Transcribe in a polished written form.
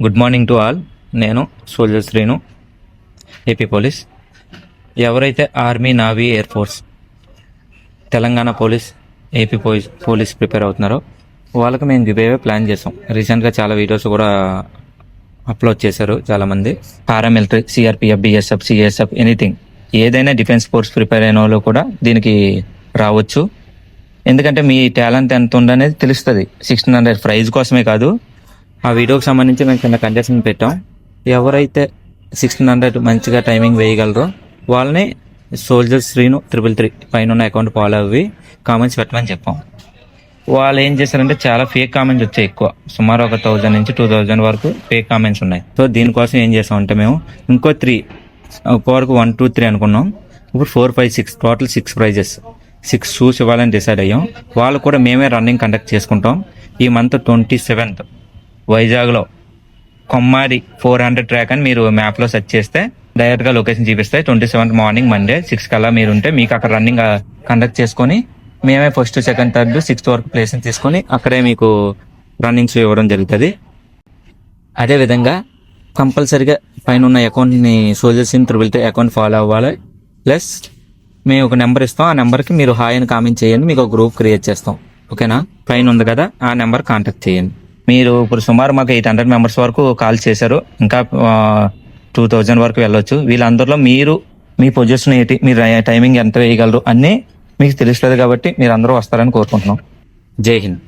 Good morning to all. నేను soldier Srinu, AP police. ఎవరైతే army, navy, air force, Telangana police, AP police prepare అవుతున్నారో వాళ్ళకి మేము గివేవే ప్లాన్ చేసాం. రీసెంట్గా చాలా వీడియోస్ కూడా అప్లోడ్ చేశారు చాలామంది. Paramilitary, CRPF, BSF, CSF, anything ఏదైనా డిఫెన్స్ ఫోర్స్ ప్రిపేర్ అయిన వాళ్ళు కూడా దీనికి రావచ్చు. ఎందుకంటే మీ టాలెంట్ ఎంత ఉందనేది తెలుస్తుంది. 1600 ప్రైజ్ కోసమే కాదు, ఆ వీడియోకి సంబంధించి మేము చిన్న కండిషన్ పెట్టాం. ఎవరైతే 1600 మంచిగా టైమింగ్ వేయగలరో వాళ్ళని సోల్జర్ శ్రీను 333 పైన ఉన్న అకౌంట్ ఫాలో అవ్వి కామెంట్స్ పెట్టమని చెప్పాం. వాళ్ళు ఏం చేశారంటే చాలా ఫేక్ కామెంట్స్ వచ్చాయి ఎక్కువ, సుమారు ఒక 1000 నుంచి 2000 వరకు ఫేక్ కామెంట్స్ ఉన్నాయి. సో దీనికోసం ఏం చేసామంటే మేము ఇంకో 3 వరకు 1, 2, 3 అనుకున్నాం. ఇప్పుడు 4, 5, 6 టోటల్ 6 ప్రైజెస్, 6 షూస్ ఇవ్వాలని డిసైడ్ అయ్యాం. వాళ్ళు కూడా మేమే రన్నింగ్ కండక్ట్ చేసుకుంటాం. ఈ మంత్ 27th వైజాగ్లో కొమ్మారి 400 ట్రాక్ అని మీరు మ్యాప్లో సెర్చ్ చేస్తే డైరెక్ట్గా లొకేషన్ చూపిస్తాయి. 27th మార్నింగ్ మండే 6 కల్లా మీరు ఉంటే మీకు అక్కడ రన్నింగ్ కండక్ట్ చేసుకొని మేమే 1st, 2nd, 3rd, 6th వరకు ప్లేస్ని తీసుకొని అక్కడే మీకు రన్నింగ్స్ ఇవ్వడం జరుగుతుంది. అదేవిధంగా కంపల్సరీగా పైన ఉన్న అకౌంట్ని సోల్జర్స్ ఇన్ 333 అకౌంట్ ఫాలో అవ్వాలి. ప్లస్ మేము ఒక నెంబర్ ఇస్తాం, ఆ నెంబర్కి మీరు హాయ్ అని కామెంట్ చేయండి, మీకు ఒక గ్రూప్ క్రియేట్ చేస్తాం. ఓకేనా? పైన ఉంది కదా, ఆ నెంబర్ కాంటాక్ట్ చేయండి. మీరు ఇప్పుడు సుమారు మాకు 800 మెంబర్స్ వరకు కాల్ చేశారు, ఇంకా 2000 వరకు వెళ్ళొచ్చు. వీళ్ళందరిలో మీరు మీ పొజిషన్ ఏంటి, మీరు టైమింగ్ ఎంత వేయగలరు అన్నీ మీకు తెలుస్తుంది. కాబట్టి మీరు అందరూ వస్తారని కోరుకుంటున్నాం. జై హింద్.